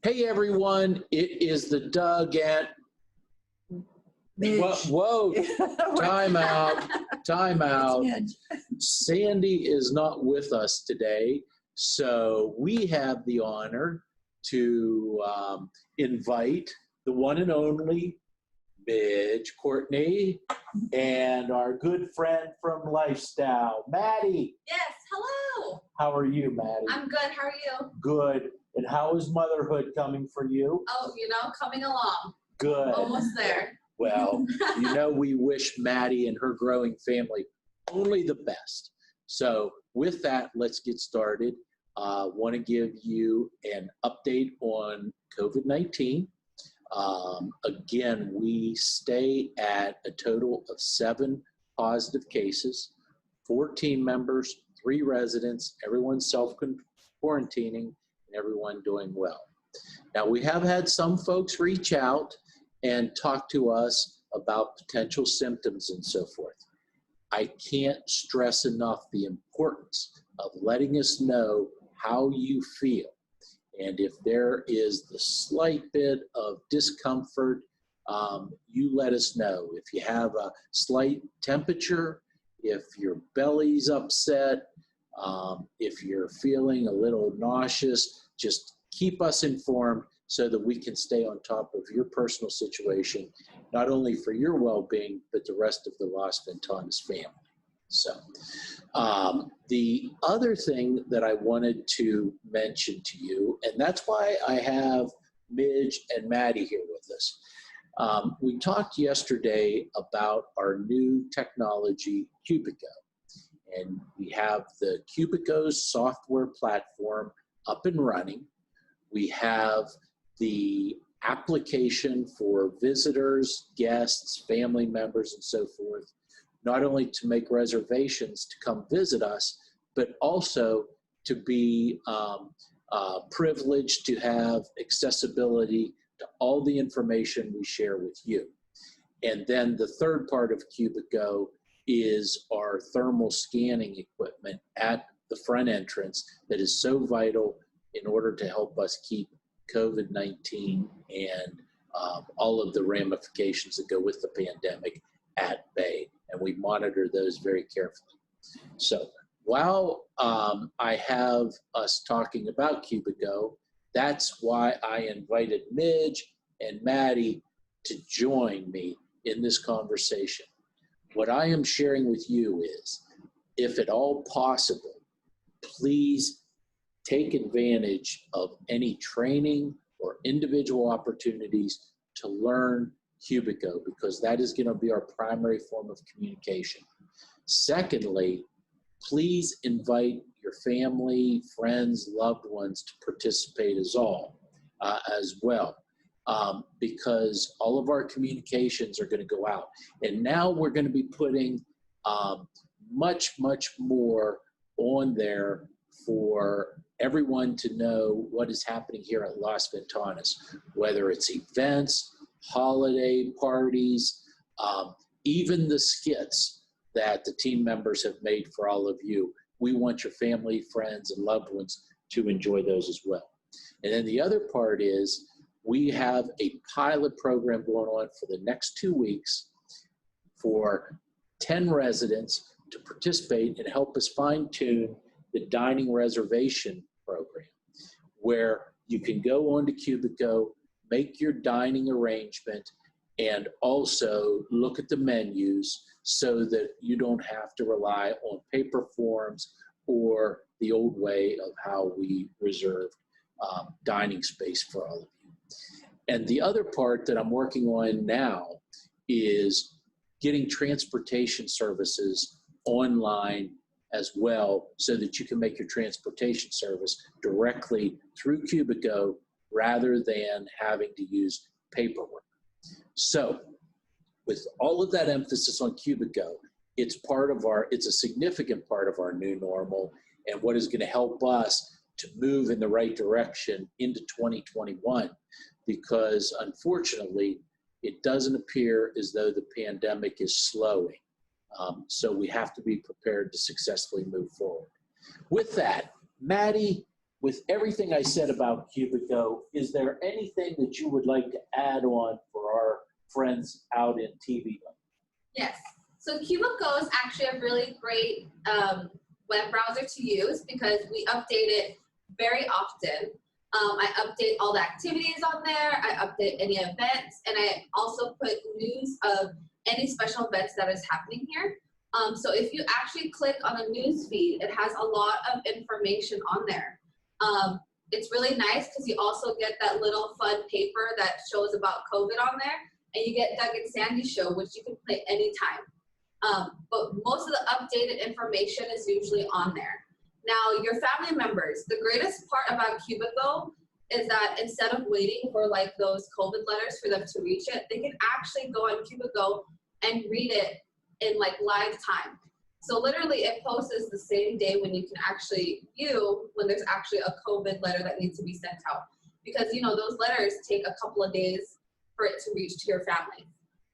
Hey everyone, it is the Doug and whoa, time out, time out. Sandy is not with us today, so we have the honor to invite the one and only Midge Courtney and our good friend from Lifestyle, Maddie. Yes, hello. How are you, Maddie? I'm good, how are you? Good. And how is motherhood coming for you? Oh, coming along. Good. Almost there. Well, we wish Maddie and her growing family only the best. So with that, let's get started. Want to give you an update on COVID-19. Again, we stay at a total of 7 positive cases, 4 team members, 3 residents, everyone self-quarantining, and everyone doing well. Now, we have had some folks reach out and talk to us about potential symptoms and so forth. I can't stress enough the importance of letting us know how you feel. And if there is the slight bit of discomfort, you let us know. If you have a slight temperature, if your belly's upset, if you're feeling a little nauseous, just keep us informed so that we can stay on top of your personal situation, not only for your well-being, but the rest of the Las Ventanas family. So the other thing that I wanted to mention to you, and that's why I have Midge and Maddie here with us. We talked yesterday about our new technology, Cubico. And we have the Cubico software platform up and running. We have the application for visitors, guests, family members, and so forth, not only to make reservations to come visit us, but also to be privileged to have accessibility to all the information we share with you. And then the third part of Cubico is our thermal scanning equipment at the front entrance that is so vital in order to help us keep COVID-19 and all of the ramifications that go with the pandemic at bay. And we monitor those very carefully. So while I have us talking about Cubico, that's why I invited Midge and Maddie to join me in this conversation. What I am sharing with you is, if at all possible, please take advantage of any training or individual opportunities to learn Cubico, because that is going to be our primary form of communication. Secondly, please invite your family, friends, loved ones to participate as well. Because all of our communications are going to go out. And now we're going to be putting much, much more on there for everyone to know what is happening here at Las Ventanas, whether it's events, holiday parties, even the skits that the team members have made for all of you. We want your family, friends, and loved ones to enjoy those as well. And then the other part is, we have a pilot program going on for the next 2 weeks for 10 residents to participate and help us fine-tune the dining reservation program, where you can go onto Cubico, make your dining arrangement, and also look at the menus so that you don't have to rely on paper forms or the old way of how we reserve dining space for all of you. And the other part that I'm working on now is getting transportation services online as well, so that you can make your transportation service directly through Cubico rather than having to use paperwork. So with all of that emphasis on Cubico, it's a significant part of our new normal, and what is going to help us to move in the right direction into 2021. Because unfortunately, it doesn't appear as though the pandemic is slowing. So we have to be prepared to successfully move forward. With that, Maddie, with everything I said about Cubico, is there anything that you would like to add on for our friends out in TV? Yes. So Cubico is actually a really great web browser to use because we update it very often. I update all the activities on there. I update any events, and I also put news of any special events that is happening here. So if you actually click on the news feed, it has a lot of information on there. It's really nice because you also get that little fun paper that shows about COVID on there, and you get Doug and Sandy show, which you can play anytime. But most of the updated information is usually on there. Now, your family members, the greatest part about Cubico is that instead of waiting for like those COVID letters for them to reach it, they can actually go on Cubico and read it in like live time. So literally it posts the same day when you can actually view when there's actually a COVID letter that needs to be sent out. Because you know, those letters take a couple of days for it to reach to your family.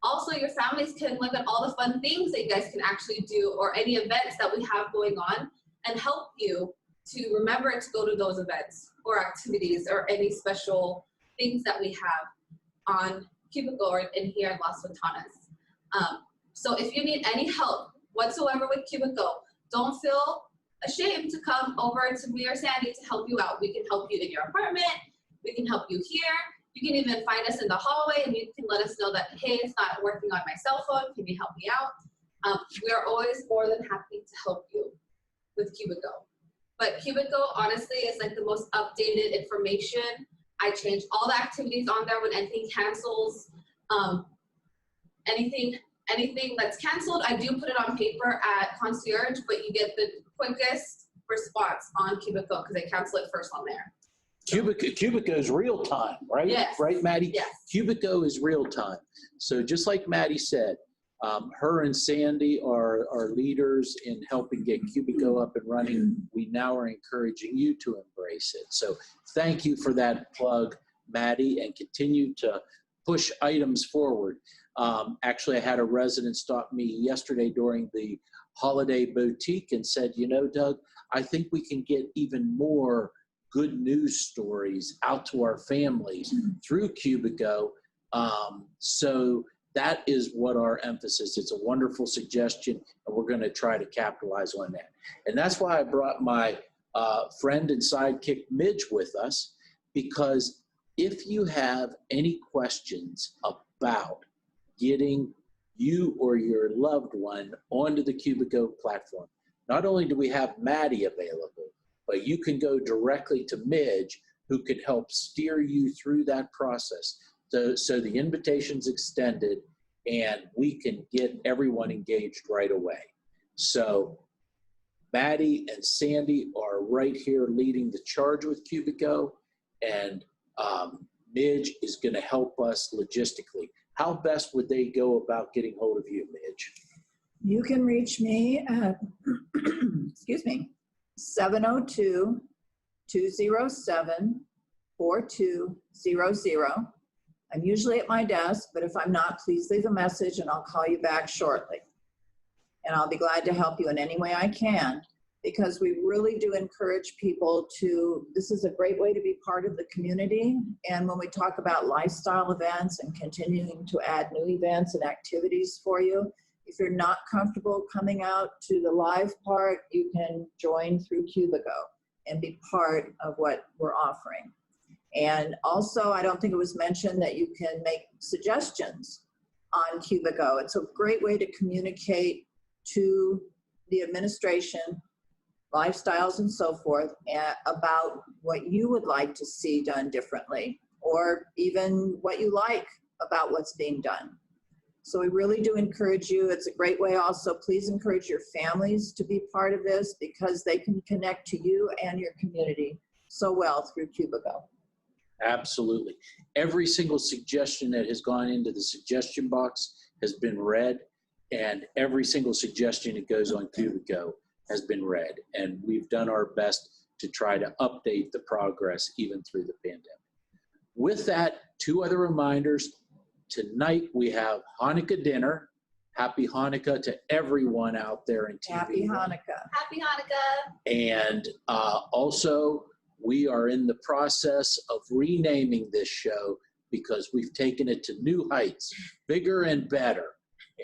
Also, your families can look at all the fun things that you guys can actually do or any events that we have going on and help you to remember to go to those events or activities or any special things that we have on Cubico or in here in Las Ventanas. So if you need any help whatsoever with Cubico, don't feel ashamed to come over to me or Sandy to help you out. We can help you in your apartment. We can help you here. You can even find us in the hallway and you can let us know that, hey, it's not working on my cell phone. Can you help me out? We are always more than happy to help you with Cubico. But Cubico, honestly, is like the most updated information. I change all the activities on there when anything cancels. Anything that's canceled, I do put it on paper at Concierge, but you get the quickest response on Cubico because they cancel it first on there. Cubico is real time, right? Yes. Right, Maddie? Yes. Cubico is real time. So just like Maddie said, her and Sandy are leaders in helping get Cubico up and running. We now are encouraging you to embrace it. So thank you for that plug, Maddie, and continue to push items forward. Actually, I had a resident stop me yesterday during the holiday boutique and said, you know, Doug, I think we can get even more good news stories out to our families through Cubico. So that is what our emphasis. It's a wonderful suggestion, and we're going to try to capitalize on that. And that's why I brought my friend and sidekick Midge with us, because if you have any questions about getting you or your loved one onto the Cubico platform, not only do we have Maddie available, but you can go directly to Midge, who could help steer you through that process. So the invitation's extended, and we can get everyone engaged right away. So Maddie and Sandy are right here leading the charge with Cubico, and Midge is going to help us logistically. How best would they go about getting hold of you, Midge? You can reach me at, excuse me, 702-207-4200. I'm usually at my desk, but if I'm not, please leave a message and I'll call you back shortly. And I'll be glad to help you in any way I can, because we really do encourage people to, this is a great way to be part of the community. And when we talk about lifestyle events and continuing to add new events and activities for you, if you're not comfortable coming out to the live part, you can join through Cubico and be part of what we're offering. And also, I don't think it was mentioned that you can make suggestions on Cubico. It's a great way to communicate to the administration, lifestyles and so forth, about what you would like to see done differently, or even what you like about what's being done. So we really do encourage you. It's a great way also. Please encourage your families to be part of this, because they can connect to you and your community so well through Cubico. Absolutely. Every single suggestion that has gone into the suggestion box has been read, and every single suggestion that goes on Cubico has been read. And we've done our best to try to update the progress even through the pandemic. With that, two other reminders. Tonight we have Hanukkah dinner. Happy Hanukkah to everyone out there in TV. Happy Hanukkah. Happy Hanukkah. And also, we are in the process of renaming this show because we've taken it to new heights, bigger and better.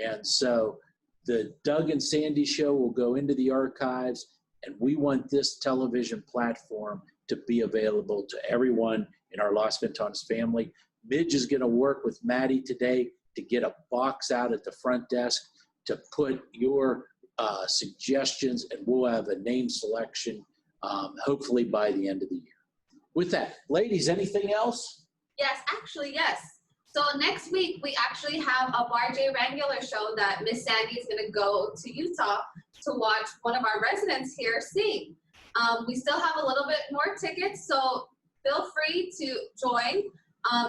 And so the Doug and Sandi show will go into the archives, and we want this television platform to be available to everyone in our Los Ventanas family. Midge is going to work with Maddie today to get a box out at the front desk to put your suggestions, and we'll have a name selection hopefully by the end of the year. With that, ladies, anything else? Yes, actually, yes. So next week, we actually have a Bar J Wrangler show that Miss Sandi is going to go to Utah to watch one of our residents here sing. We still have a little bit more tickets, so feel free to join.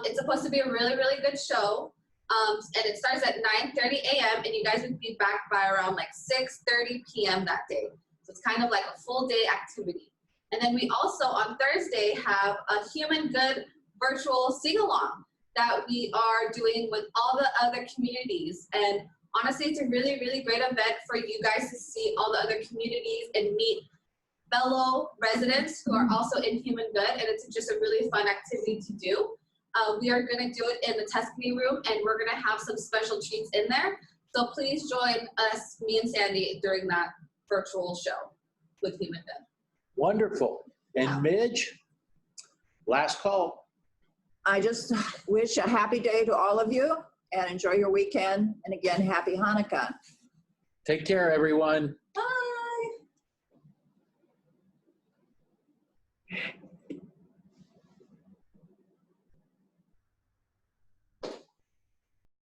It's supposed to be a really, really good show. And it starts at 9:30 a.m. and you guys would be back by around like 6:30 p.m. that day. So it's kind of like a full day activity. And then we also on Thursday have a Human Good virtual sing-along that we are doing with all the other communities. And honestly, it's a really, really great event for you guys to see all the other communities and meet fellow residents who are also in Human Good. And it's just a really fun activity to do. We are going to do it in the Tuscany room, and we're going to have some special treats in there. So please join us, me and Sandi, during that virtual show with Human Good. Wonderful. And Midge, last call. I just wish a happy day to all of you and enjoy your weekend. And again, happy Hanukkah. Take care, everyone. Bye.